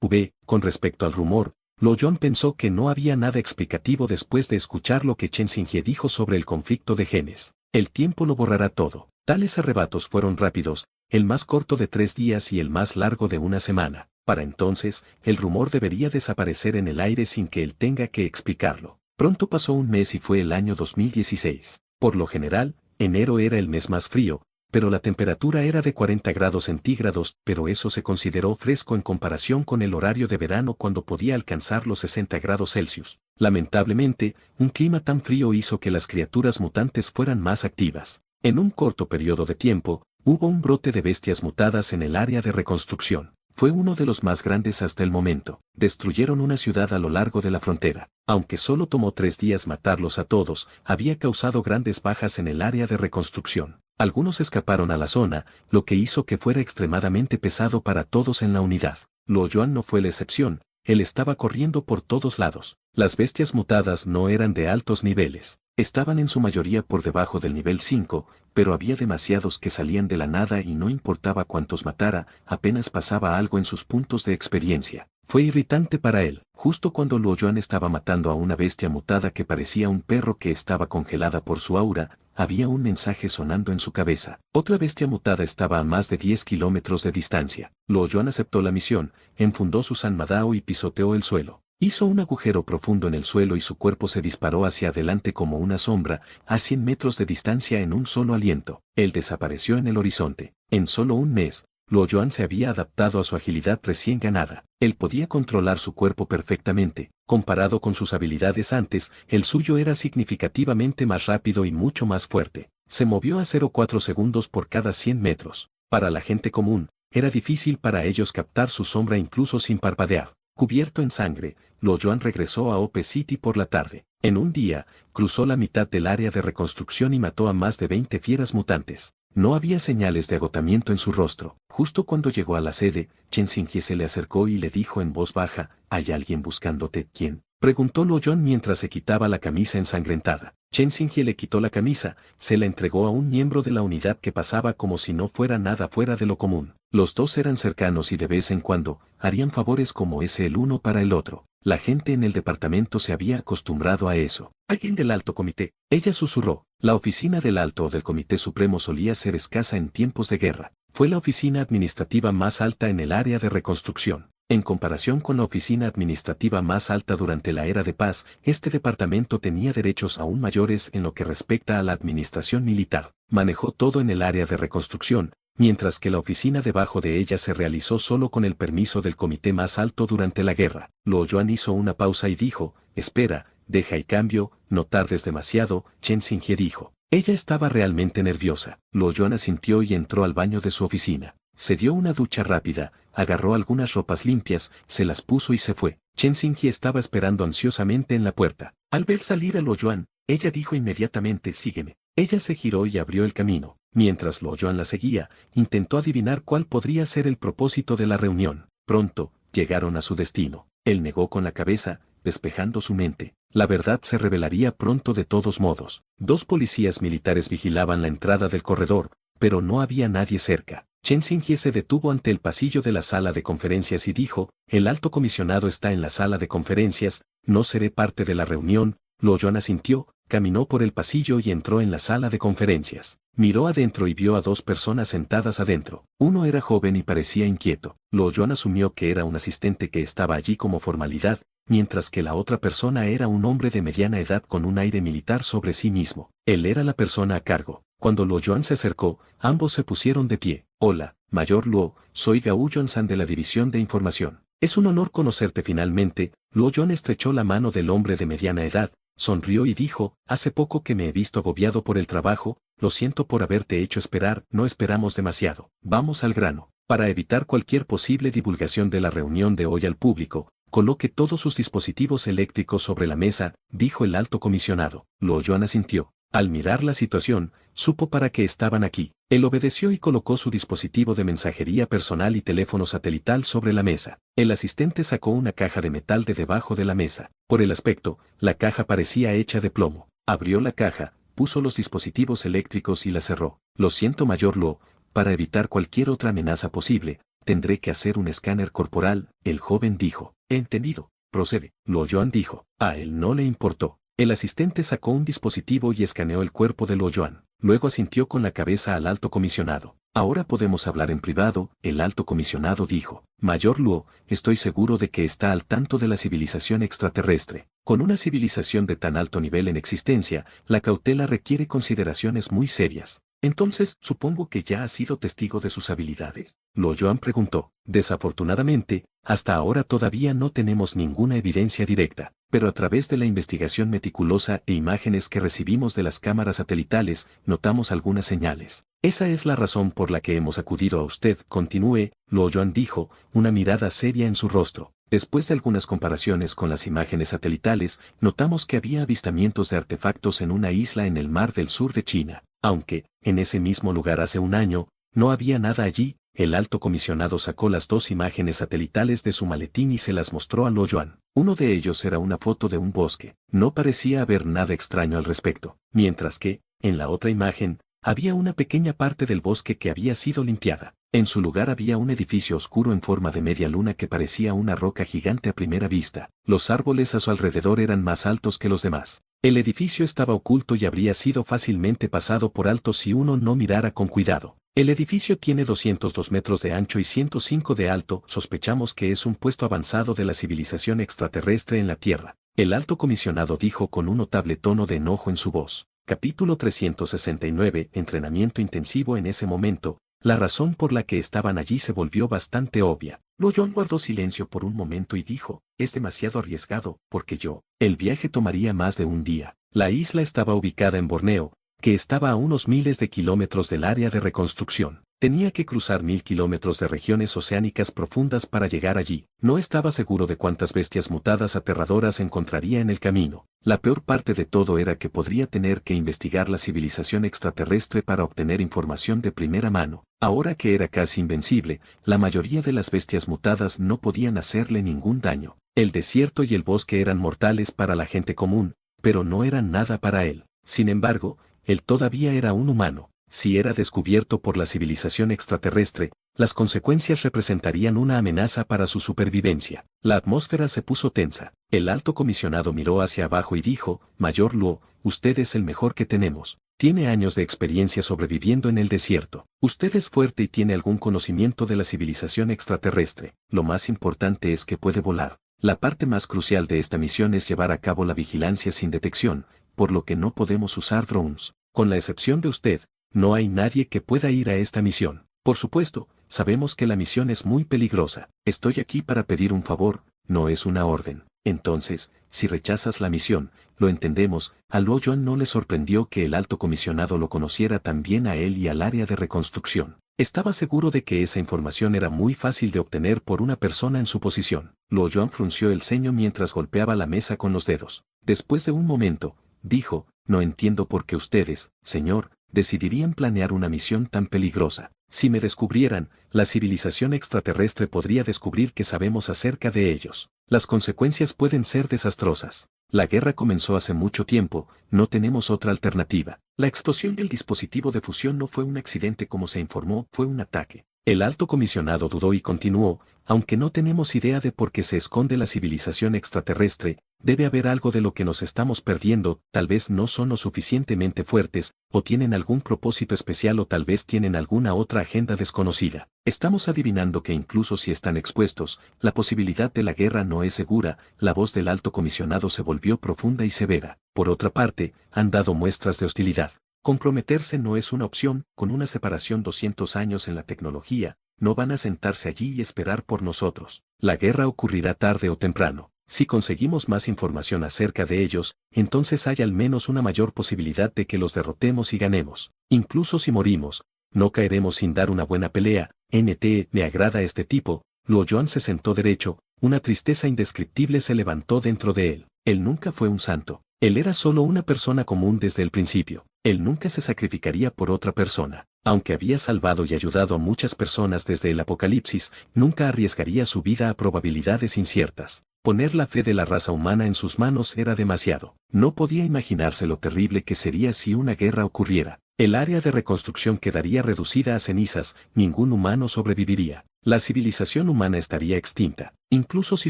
Con respecto al rumor, Luo Yuan pensó que no había nada explicativo después de escuchar lo que Chen Xinghie dijo sobre el conflicto de genes. El tiempo lo borrará todo. Tales arrebatos fueron rápidos, el más corto de 3 días y el más largo de una semana. Para entonces, el rumor debería desaparecer en el aire sin que él tenga que explicarlo. Pronto pasó un mes y fue el año 2016. Por lo general, enero era el mes más frío, pero la temperatura era de 40 grados centígrados, pero eso se consideró fresco en comparación con el horario de verano cuando podía alcanzar los 60 grados Celsius. Lamentablemente, un clima tan frío hizo que las criaturas mutantes fueran más activas. En un corto periodo de tiempo, hubo un brote de bestias mutadas en el área de reconstrucción. Fue uno de los más grandes hasta el momento. Destruyeron una ciudad a lo largo de la frontera. Aunque solo tomó 3 días matarlos a todos, había causado grandes bajas en el área de reconstrucción. Algunos escaparon a la zona, lo que hizo que fuera extremadamente pesado para todos en la unidad. Luo Yuan no fue la excepción, él estaba corriendo por todos lados. Las bestias mutadas no eran de altos niveles. Estaban en su mayoría por debajo del nivel 5, pero había demasiados que salían de la nada y no importaba cuántos matara, apenas pasaba algo en sus puntos de experiencia. Fue irritante para él. Justo cuando Luo Yuan estaba matando a una bestia mutada que parecía un perro que estaba congelada por su aura, había un mensaje sonando en su cabeza. Otra bestia mutada estaba a más de 10 kilómetros de distancia. Luo Yuan aceptó la misión, enfundó su San Madao y pisoteó el suelo. Hizo un agujero profundo en el suelo y su cuerpo se disparó hacia adelante como una sombra, a 100 metros de distancia en un solo aliento. Él desapareció en el horizonte. En solo un mes, Luo Yuan se había adaptado a su agilidad recién ganada. Él podía controlar su cuerpo perfectamente. Comparado con sus habilidades antes, el suyo era significativamente más rápido y mucho más fuerte. Se movió a 0,4 segundos por cada 100 metros. Para la gente común, era difícil para ellos captar su sombra incluso sin parpadear. Cubierto en sangre, Luo Yuan regresó a Ope City por la tarde. En un día, cruzó la mitad del área de reconstrucción y mató a más de 20 fieras mutantes. No había señales de agotamiento en su rostro. Justo cuando llegó a la sede, Chen Xinghie se le acercó y le dijo en voz baja, ¿hay alguien buscándote? ¿Quién? Preguntó Luo Yuan mientras se quitaba la camisa ensangrentada. Chen Xinghie le quitó la camisa, se la entregó a un miembro de la unidad que pasaba como si no fuera nada fuera de lo común. Los dos eran cercanos y de vez en cuando, harían favores como ese el uno para el otro. La gente en el departamento se había acostumbrado a eso. Alguien del alto comité. Ella susurró. La oficina del alto o del comité supremo solía ser escasa en tiempos de guerra. Fue la oficina administrativa más alta en el área de reconstrucción. En comparación con la oficina administrativa más alta durante la era de paz, este departamento tenía derechos aún mayores en lo que respecta a la administración militar. Manejó todo en el área de reconstrucción, mientras que la oficina debajo de ella se realizó solo con el permiso del comité más alto durante la guerra. Luo Yuan hizo una pausa y dijo, espera, deja y cambio, no tardes demasiado, Chen Xinjie dijo. Ella estaba realmente nerviosa. Luo Yuan asintió y entró al baño de su oficina. Se dio una ducha rápida, agarró algunas ropas limpias, se las puso y se fue. Chen Xinjie estaba esperando ansiosamente en la puerta. Al ver salir a Luo Yuan, ella dijo inmediatamente sígueme. Ella se giró y abrió el camino. Mientras Luo Yuan la seguía, intentó adivinar cuál podría ser el propósito de la reunión. Pronto, llegaron a su destino. Él negó con la cabeza, despejando su mente. La verdad se revelaría pronto de todos modos. 2 policías militares vigilaban la entrada del corredor, pero no había nadie cerca. Chen Xinjie se detuvo ante el pasillo de la sala de conferencias y dijo, el alto comisionado está en la sala de conferencias, no seré parte de la reunión. Luo Yuan asintió, caminó por el pasillo y entró en la sala de conferencias. Miró adentro y vio a 2 personas sentadas adentro. Uno era joven y parecía inquieto. Luo Yuan asumió que era un asistente que estaba allí como formalidad, mientras que la otra persona era un hombre de mediana edad con un aire militar sobre sí mismo. Él era la persona a cargo. Cuando Luo Yuan se acercó, ambos se pusieron de pie. Hola, Mayor Luo, soy Gao Yuan-san de la División de Información. Es un honor conocerte finalmente. Luo Yuan estrechó la mano del hombre de mediana edad, sonrió y dijo, hace poco que me he visto agobiado por el trabajo, lo siento por haberte hecho esperar, no esperamos demasiado. Vamos al grano. Para evitar cualquier posible divulgación de la reunión de hoy al público, coloque todos sus dispositivos eléctricos sobre la mesa, dijo el alto comisionado. Luo Yuan asintió. Al mirar la situación, supo para qué estaban aquí. Él obedeció y colocó su dispositivo de mensajería personal y teléfono satelital sobre la mesa. El asistente sacó una caja de metal de debajo de la mesa. Por el aspecto, la caja parecía hecha de plomo. Abrió la caja, puso los dispositivos eléctricos y la cerró. Lo siento, Mayor Luo, para evitar cualquier otra amenaza posible, tendré que hacer un escáner corporal, el joven dijo. Entendido, procede. Luo Yuan dijo. A él no le importó. El asistente sacó un dispositivo y escaneó el cuerpo de Luo Yuan. Luego asintió con la cabeza al alto comisionado. Ahora podemos hablar en privado, el alto comisionado dijo. Mayor Luo, estoy seguro de que está al tanto de la civilización extraterrestre. Con una civilización de tan alto nivel en existencia, la cautela requiere consideraciones muy serias. Entonces, supongo que ya has sido testigo de sus habilidades. Luo Yuan preguntó. Desafortunadamente, hasta ahora todavía no tenemos ninguna evidencia directa, pero a través de la investigación meticulosa e imágenes que recibimos de las cámaras satelitales, notamos algunas señales. Esa es la razón por la que hemos acudido a usted, continúe, Luo Yuan dijo, una mirada seria en su rostro. Después de algunas comparaciones con las imágenes satelitales, notamos que había avistamientos de artefactos en una isla en el mar del sur de China. Aunque, en ese mismo lugar hace un año, no había nada allí, el alto comisionado sacó las 2 imágenes satelitales de su maletín y se las mostró a Luo Yuan. Uno de ellos era una foto de un bosque. No parecía haber nada extraño al respecto. Mientras que, en la otra imagen, había una pequeña parte del bosque que había sido limpiada. En su lugar había un edificio oscuro en forma de media luna que parecía una roca gigante a primera vista. Los árboles a su alrededor eran más altos que los demás. El edificio estaba oculto y habría sido fácilmente pasado por alto si uno no mirara con cuidado. El edificio tiene 202 metros de ancho y 105 de alto. Sospechamos que es un puesto avanzado de la civilización extraterrestre en la Tierra. El alto comisionado dijo con un notable tono de enojo en su voz. Capítulo 369. Entrenamiento intensivo. En ese momento, la razón por la que estaban allí se volvió bastante obvia. Luo Yuan guardó silencio por un momento y dijo, es demasiado arriesgado, porque el viaje tomaría más de un día. La isla estaba ubicada en Borneo, que estaba a unos miles de kilómetros del área de reconstrucción. Tenía que cruzar 1000 kilómetros de regiones oceánicas profundas para llegar allí. No estaba seguro de cuántas bestias mutadas aterradoras encontraría en el camino. La peor parte de todo era que podría tener que investigar la civilización extraterrestre para obtener información de primera mano. Ahora que era casi invencible, la mayoría de las bestias mutadas no podían hacerle ningún daño. El desierto y el bosque eran mortales para la gente común, pero no eran nada para él. Sin embargo, él todavía era un humano. Si era descubierto por la civilización extraterrestre, las consecuencias representarían una amenaza para su supervivencia. La atmósfera se puso tensa. El alto comisionado miró hacia abajo y dijo, Mayor Luo, usted es el mejor que tenemos. Tiene años de experiencia sobreviviendo en el desierto. Usted es fuerte y tiene algún conocimiento de la civilización extraterrestre. Lo más importante es que puede volar. La parte más crucial de esta misión es llevar a cabo la vigilancia sin detección, por lo que no podemos usar drones. Con la excepción de usted, no hay nadie que pueda ir a esta misión. Por supuesto, sabemos que la misión es muy peligrosa. Estoy aquí para pedir un favor, no es una orden. Entonces, si rechazas la misión, lo entendemos. A Luo Yuan no le sorprendió que el alto comisionado lo conociera tan bien a él y al área de reconstrucción. Estaba seguro de que esa información era muy fácil de obtener por una persona en su posición. Luo Yuan frunció el ceño mientras golpeaba la mesa con los dedos. Después de un momento, dijo, no entiendo por qué ustedes, señor, decidirían planear una misión tan peligrosa. Si me descubrieran, la civilización extraterrestre podría descubrir que sabemos acerca de ellos. Las consecuencias pueden ser desastrosas. La guerra comenzó hace mucho tiempo, no tenemos otra alternativa. La explosión del dispositivo de fusión no fue un accidente como se informó, fue un ataque. El alto comisionado dudó y continuó, aunque no tenemos idea de por qué se esconde la civilización extraterrestre, debe haber algo de lo que nos estamos perdiendo, tal vez no son lo suficientemente fuertes, o tienen algún propósito especial o tal vez tienen alguna otra agenda desconocida. Estamos adivinando que incluso si están expuestos, la posibilidad de la guerra no es segura. La voz del alto comisionado se volvió profunda y severa. Por otra parte, han dado muestras de hostilidad. Comprometerse no es una opción, con una separación 200 años en la tecnología, no van a sentarse allí y esperar por nosotros. La guerra ocurrirá tarde o temprano. Si conseguimos más información acerca de ellos, entonces hay al menos una mayor posibilidad de que los derrotemos y ganemos. Incluso si morimos, no caeremos sin dar una buena pelea. Me agrada este tipo. Luo Yuan se sentó derecho, una tristeza indescriptible se levantó dentro de él. Él nunca fue un santo. Él era solo una persona común desde el principio. Él nunca se sacrificaría por otra persona. Aunque había salvado y ayudado a muchas personas desde el apocalipsis, nunca arriesgaría su vida a probabilidades inciertas. Poner la fe de la raza humana en sus manos era demasiado. No podía imaginarse lo terrible que sería si una guerra ocurriera. El área de reconstrucción quedaría reducida a cenizas, ningún humano sobreviviría. La civilización humana estaría extinta. Incluso si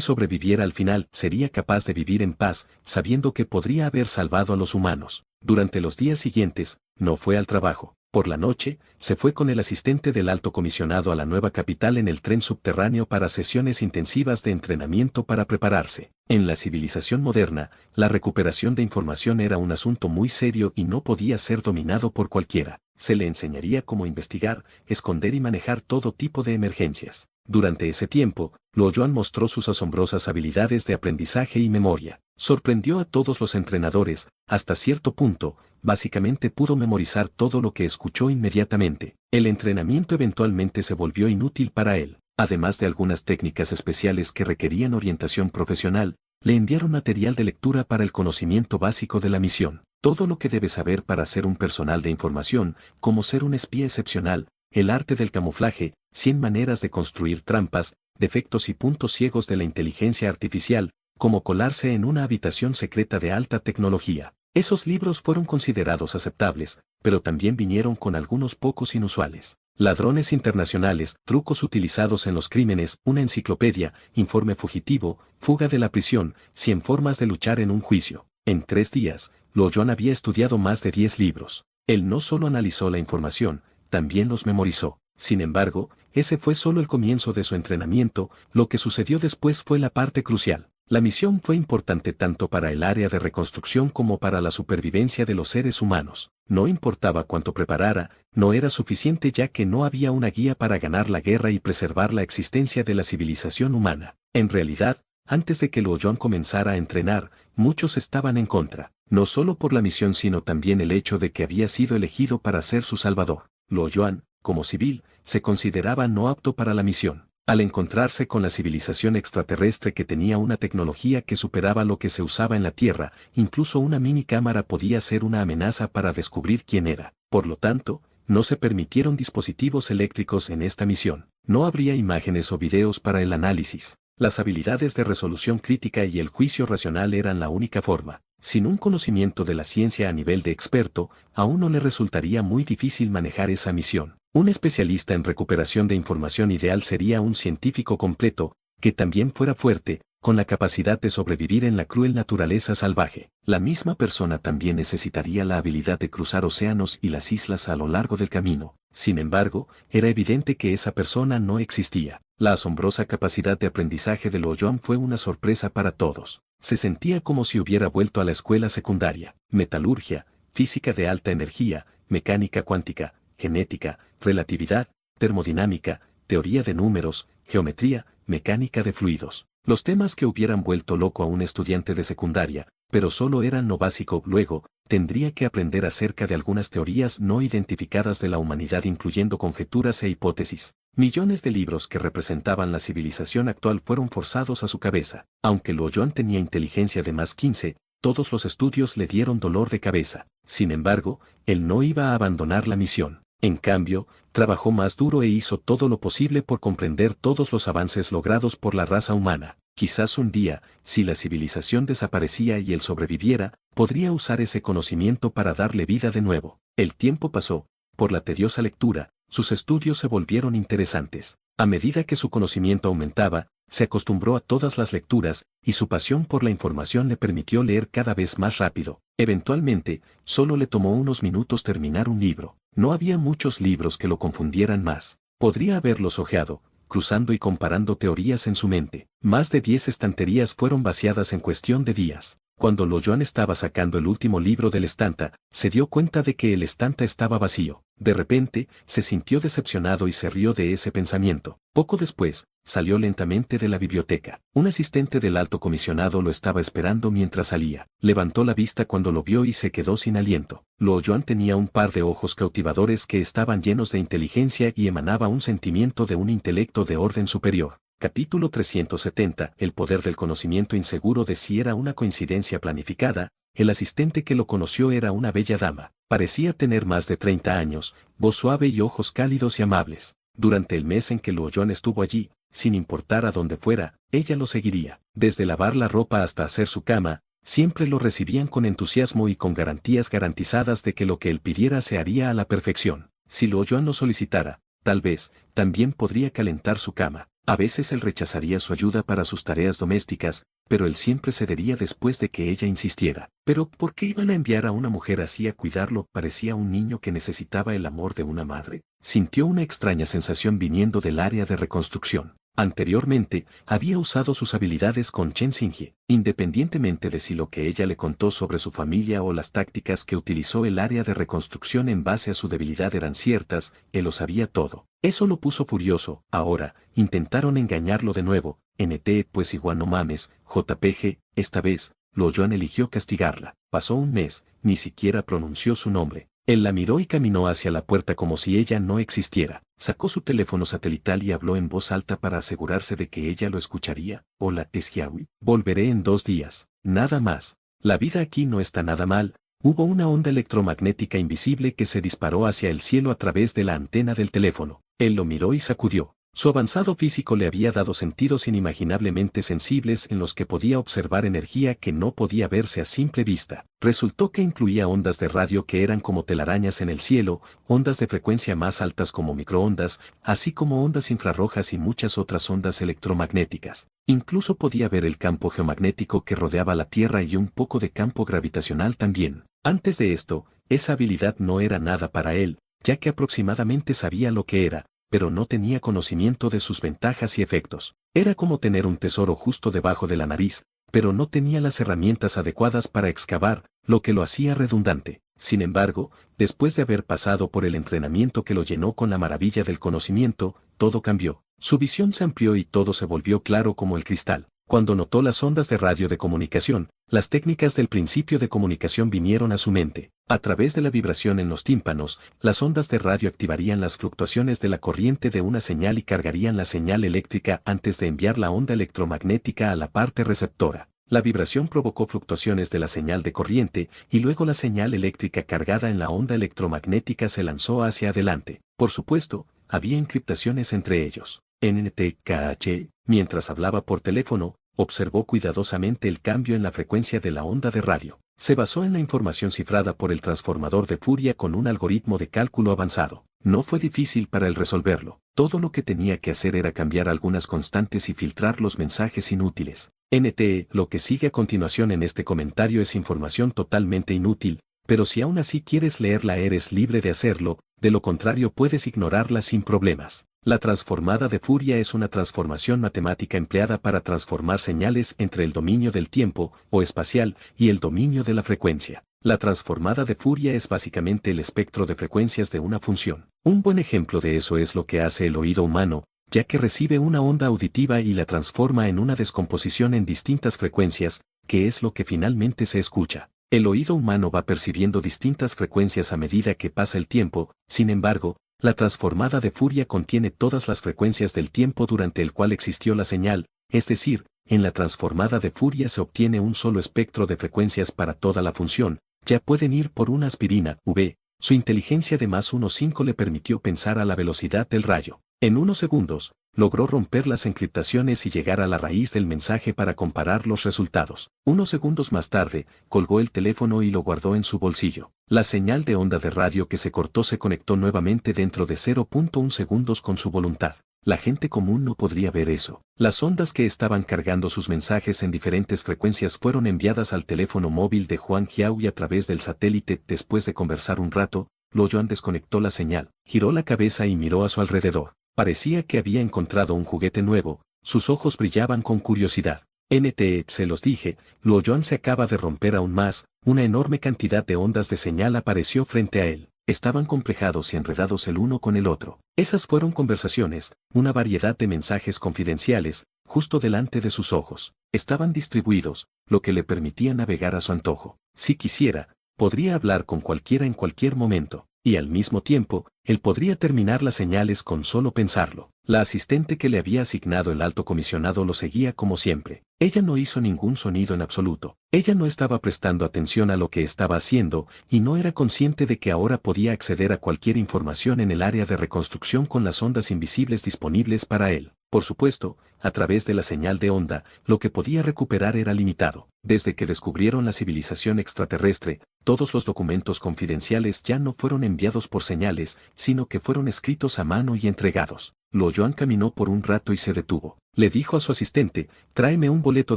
sobreviviera al final, sería capaz de vivir en paz, sabiendo que podría haber salvado a los humanos. Durante los días siguientes, no fue al trabajo. Por la noche, se fue con el asistente del alto comisionado a la nueva capital en el tren subterráneo para sesiones intensivas de entrenamiento para prepararse. En la civilización moderna, la recuperación de información era un asunto muy serio y no podía ser dominado por cualquiera. Se le enseñaría cómo investigar, esconder y manejar todo tipo de emergencias. Durante ese tiempo, Luo Yuan mostró sus asombrosas habilidades de aprendizaje y memoria. Sorprendió a todos los entrenadores, hasta cierto punto, básicamente pudo memorizar todo lo que escuchó inmediatamente. El entrenamiento eventualmente se volvió inútil para él. Además de algunas técnicas especiales que requerían orientación profesional, le enviaron material de lectura para el conocimiento básico de la misión. Todo lo que debe saber para ser un personal de información, como ser un espía excepcional, el arte del camuflaje, 100 maneras de construir trampas, defectos y puntos ciegos de la inteligencia artificial, como colarse en una habitación secreta de alta tecnología. Esos libros fueron considerados aceptables, pero también vinieron con algunos pocos inusuales. Ladrones internacionales, trucos utilizados en los crímenes, una enciclopedia, informe fugitivo, fuga de la prisión, 100 formas de luchar en un juicio. En 3 días, Luo Yuan había estudiado más de 10 libros. Él no solo analizó la información, también los memorizó. Sin embargo, ese fue solo el comienzo de su entrenamiento. Lo que sucedió después fue la parte crucial. La misión fue importante tanto para el área de reconstrucción como para la supervivencia de los seres humanos. No importaba cuánto preparara, no era suficiente ya que no había una guía para ganar la guerra y preservar la existencia de la civilización humana. En realidad, antes de que Luo Yuan comenzara a entrenar, muchos estaban en contra, no solo por la misión sino también el hecho de que había sido elegido para ser su salvador. Luo Yuan, como civil, se consideraba no apto para la misión. Al encontrarse con la civilización extraterrestre que tenía una tecnología que superaba lo que se usaba en la Tierra, incluso una mini cámara podía ser una amenaza para descubrir quién era. Por lo tanto, no se permitieron dispositivos eléctricos en esta misión. No habría imágenes o videos para el análisis. Las habilidades de resolución crítica y el juicio racional eran la única forma. Sin un conocimiento de la ciencia a nivel de experto, a uno le resultaría muy difícil manejar esa misión. Un especialista en recuperación de información ideal sería un científico completo, que también fuera fuerte, con la capacidad de sobrevivir en la cruel naturaleza salvaje. La misma persona también necesitaría la habilidad de cruzar océanos y las islas a lo largo del camino. Sin embargo, era evidente que esa persona no existía. La asombrosa capacidad de aprendizaje de Lo Yuan fue una sorpresa para todos. Se sentía como si hubiera vuelto a la escuela secundaria. Metalurgia, física de alta energía, mecánica cuántica, genética, relatividad, termodinámica, teoría de números, geometría, mecánica de fluidos. Los temas que hubieran vuelto loco a un estudiante de secundaria, pero solo eran lo básico. Luego, tendría que aprender acerca de algunas teorías no identificadas de la humanidad, incluyendo conjeturas e hipótesis. Millones de libros que representaban la civilización actual fueron forzados a su cabeza. Aunque Lo Yuan tenía inteligencia de más 15, todos los estudios le dieron dolor de cabeza. Sin embargo, él no iba a abandonar la misión. En cambio, trabajó más duro e hizo todo lo posible por comprender todos los avances logrados por la raza humana. Quizás un día, si la civilización desaparecía y él sobreviviera, podría usar ese conocimiento para darle vida de nuevo. El tiempo pasó. Por la tediosa lectura, sus estudios se volvieron interesantes. A medida que su conocimiento aumentaba, se acostumbró a todas las lecturas, y su pasión por la información le permitió leer cada vez más rápido. Eventualmente, solo le tomó unos minutos terminar un libro. No había muchos libros que lo confundieran más. Podría haberlos hojeado, cruzando y comparando teorías en su mente. Más de 10 estanterías fueron vaciadas en cuestión de días. Cuando Lo Yuan estaba sacando el último libro del estante, se dio cuenta de que el estante estaba vacío. De repente, se sintió decepcionado y se rió de ese pensamiento. Poco después, salió lentamente de la biblioteca. Un asistente del alto comisionado lo estaba esperando mientras salía. Levantó la vista cuando lo vio y se quedó sin aliento. Lo Yuan tenía un par de ojos cautivadores que estaban llenos de inteligencia y emanaba un sentimiento de un intelecto de orden superior. Capítulo 370. El poder del conocimiento. Inseguro de si era una coincidencia planificada, el asistente que lo conoció era una bella dama. Parecía tener más de 30 años, voz suave y ojos cálidos y amables. Durante el mes en que Lo Yuan estuvo allí, sin importar a dónde fuera, ella lo seguiría. Desde lavar la ropa hasta hacer su cama, siempre lo recibían con entusiasmo y con garantías garantizadas de que lo que él pidiera se haría a la perfección. Si Lo Yuan lo solicitara, tal vez, también podría calentar su cama. A veces él rechazaría su ayuda para sus tareas domésticas, pero él siempre cedería después de que ella insistiera. Pero, ¿por qué iban a enviar a una mujer así a cuidarlo? Parecía un niño que necesitaba el amor de una madre. Sintió una extraña sensación viniendo del área de reconstrucción. Anteriormente, había usado sus habilidades con Chen Xingye. Independientemente de si lo que ella le contó sobre su familia o las tácticas que utilizó el área de reconstrucción en base a su debilidad eran ciertas, él lo sabía todo. Eso lo puso furioso. Ahora, intentaron engañarlo de nuevo. NT, pues igual no mames, JPG, esta vez, Lo Yuan eligió castigarla. Pasó un mes, ni siquiera pronunció su nombre. Él la miró y caminó hacia la puerta como si ella no existiera. Sacó su teléfono satelital y habló en voz alta para asegurarse de que ella lo escucharía. Hola, es Hiawi. Volveré en 2 días. Nada más. La vida aquí no está nada mal. Hubo una onda electromagnética invisible que se disparó hacia el cielo a través de la antena del teléfono. Él lo miró y sacudió. Su avanzado físico le había dado sentidos inimaginablemente sensibles en los que podía observar energía que no podía verse a simple vista. Resultó que incluía ondas de radio que eran como telarañas en el cielo, ondas de frecuencia más altas como microondas, así como ondas infrarrojas y muchas otras ondas electromagnéticas. Incluso podía ver el campo geomagnético que rodeaba la Tierra y un poco de campo gravitacional también. Antes de esto, esa habilidad no era nada para él, ya que aproximadamente sabía lo que era, pero no tenía conocimiento de sus ventajas y efectos. Era como tener un tesoro justo debajo de la nariz, pero no tenía las herramientas adecuadas para excavar, lo que lo hacía redundante. Sin embargo, después de haber pasado por el entrenamiento que lo llenó con la maravilla del conocimiento, todo cambió. Su visión se amplió y todo se volvió claro como el cristal. Cuando notó las ondas de radio de comunicación, las técnicas del principio de comunicación vinieron a su mente. A través de la vibración en los tímpanos, las ondas de radio activarían las fluctuaciones de la corriente de una señal y cargarían la señal eléctrica antes de enviar la onda electromagnética a la parte receptora. La vibración provocó fluctuaciones de la señal de corriente, y luego la señal eléctrica cargada en la onda electromagnética se lanzó hacia adelante. Por supuesto, había encriptaciones entre ellos. NTKH, mientras hablaba por teléfono, observó cuidadosamente el cambio en la frecuencia de la onda de radio. Se basó en la información cifrada por el transformador de Fourier con un algoritmo de cálculo avanzado. No fue difícil para él resolverlo. Todo lo que tenía que hacer era cambiar algunas constantes y filtrar los mensajes inútiles. NTE, lo que sigue a continuación en este comentario es información totalmente inútil, pero si aún así quieres leerla eres libre de hacerlo, de lo contrario puedes ignorarla sin problemas. La transformada de Fourier es una transformación matemática empleada para transformar señales entre el dominio del tiempo, o espacial, y el dominio de la frecuencia. La transformada de Fourier es básicamente el espectro de frecuencias de una función. Un buen ejemplo de eso es lo que hace el oído humano, ya que recibe una onda auditiva y la transforma en una descomposición en distintas frecuencias, que es lo que finalmente se escucha. El oído humano va percibiendo distintas frecuencias a medida que pasa el tiempo, sin embargo, la transformada de Fourier contiene todas las frecuencias del tiempo durante el cual existió la señal, es decir, en la transformada de Fourier se obtiene un solo espectro de frecuencias para toda la función, ya pueden ir por una aspirina, v. Su inteligencia de +1,5 le permitió pensar a la velocidad del rayo. En unos segundos, logró romper las encriptaciones y llegar a la raíz del mensaje para comparar los resultados. Unos segundos más tarde, colgó el teléfono y lo guardó en su bolsillo. La señal de onda de radio que se cortó se conectó nuevamente dentro de 0.1 segundos con su voluntad. La gente común no podría ver eso. Las ondas que estaban cargando sus mensajes en diferentes frecuencias fueron enviadas al teléfono móvil de Huang Jiahui a través del satélite. Después de conversar un rato, Luo Yuan desconectó la señal, giró la cabeza y miró a su alrededor. Parecía que había encontrado un juguete nuevo, sus ojos brillaban con curiosidad. NTE, se los dije, Luo Yuan se acaba de romper aún más, una enorme cantidad de ondas de señal apareció frente a él. Estaban complejados y enredados el uno con el otro. Esas fueron conversaciones, una variedad de mensajes confidenciales, justo delante de sus ojos. Estaban distribuidos, lo que le permitía navegar a su antojo. Si quisiera, podría hablar con cualquiera en cualquier momento, y al mismo tiempo, él podría terminar las señales con solo pensarlo. La asistente que le había asignado el alto comisionado lo seguía como siempre. Ella no hizo ningún sonido en absoluto. Ella no estaba prestando atención a lo que estaba haciendo, y no era consciente de que ahora podía acceder a cualquier información en el área de reconstrucción con las ondas invisibles disponibles para él. Por supuesto, a través de la señal de onda, lo que podía recuperar era limitado. Desde que descubrieron la civilización extraterrestre, todos los documentos confidenciales ya no fueron enviados por señales, sino que fueron escritos a mano y entregados. Luo Yuan caminó por un rato y se detuvo. Le dijo a su asistente, tráeme un boleto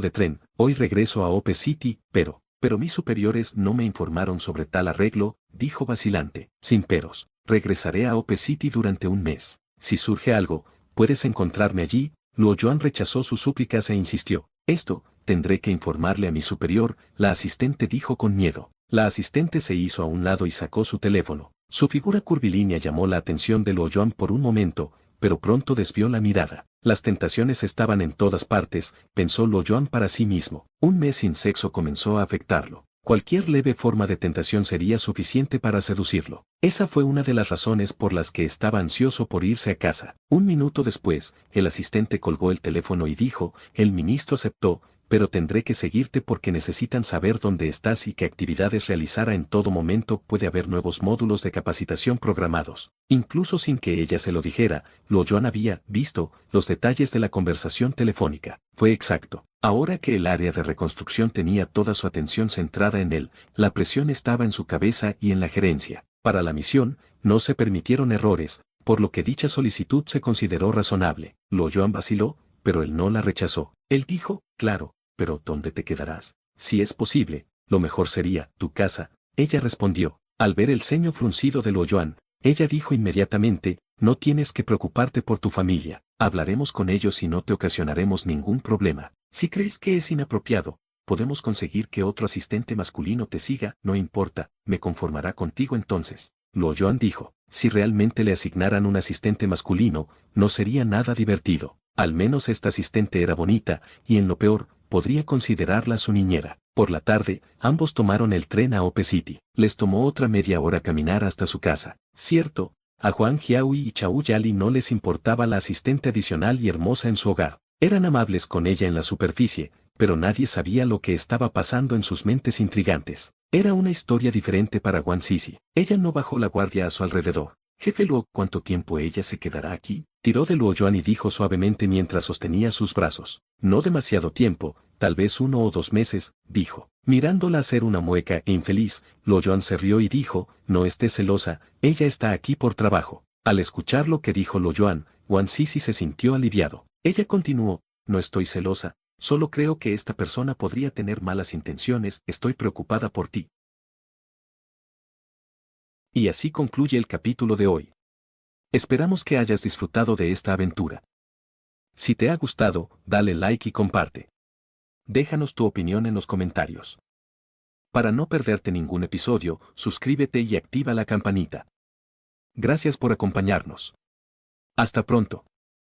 de tren, hoy regreso a Ope City, pero mis superiores no me informaron sobre tal arreglo, dijo vacilante. Sin peros, regresaré a Ope City durante un mes. Si surge algo, puedes encontrarme allí. Luo Yuan rechazó sus súplicas e insistió. Esto, tendré que informarle a mi superior, la asistente dijo con miedo. La asistente se hizo a un lado y sacó su teléfono. Su figura curvilínea llamó la atención de Luo Yuan por un momento, pero pronto desvió la mirada. Las tentaciones estaban en todas partes, pensó Luo Yuan para sí mismo. Un mes sin sexo comenzó a afectarlo. Cualquier leve forma de tentación sería suficiente para seducirlo. Esa fue una de las razones por las que estaba ansioso por irse a casa. Un minuto después, el asistente colgó el teléfono y dijo, el ministro aceptó, pero tendré que seguirte porque necesitan saber dónde estás y qué actividades realizará en todo momento. Puede haber nuevos módulos de capacitación programados. Incluso sin que ella se lo dijera, Luo Yuan había visto los detalles de la conversación telefónica. Fue exacto. Ahora que el área de reconstrucción tenía toda su atención centrada en él, la presión estaba en su cabeza y en la gerencia. Para la misión, no se permitieron errores, por lo que dicha solicitud se consideró razonable. Luo Yuan vaciló, pero él no la rechazó. Él dijo, claro, pero ¿dónde te quedarás? Si es posible, lo mejor sería tu casa. Ella respondió. Al ver el ceño fruncido de Luo Yuan, ella dijo inmediatamente, no tienes que preocuparte por tu familia. Hablaremos con ellos y no te ocasionaremos ningún problema. Si crees que es inapropiado, podemos conseguir que otro asistente masculino te siga, no importa, me conformará contigo entonces. Luo Yuan dijo, si realmente le asignaran un asistente masculino, no sería nada divertido. Al menos esta asistente era bonita, y en lo peor, podría considerarla su niñera. Por la tarde, ambos tomaron el tren a Ope City. Les tomó otra media hora caminar hasta su casa. Cierto, a Huang Jiahui y Chao Yali no les importaba la asistente adicional y hermosa en su hogar. Eran amables con ella en la superficie, pero nadie sabía lo que estaba pasando en sus mentes intrigantes. Era una historia diferente para Wang Sisi. Ella no bajó la guardia a su alrededor. Jefe Luo, ¿cuánto tiempo ella se quedará aquí? Tiró de Luo Yuan y dijo suavemente mientras sostenía sus brazos. No demasiado tiempo, tal vez 1 o 2 meses, dijo. Mirándola hacer una mueca e infeliz, Luo Yuan se rió y dijo, no estés celosa, ella está aquí por trabajo. Al escuchar lo que dijo Lo Yuan, Wang Sisi se sintió aliviado. Ella continuó, no estoy celosa, solo creo que esta persona podría tener malas intenciones, estoy preocupada por ti. Y así concluye el capítulo de hoy. Esperamos que hayas disfrutado de esta aventura. Si te ha gustado, dale like y comparte. Déjanos tu opinión en los comentarios. Para no perderte ningún episodio, suscríbete y activa la campanita. Gracias por acompañarnos. Hasta pronto.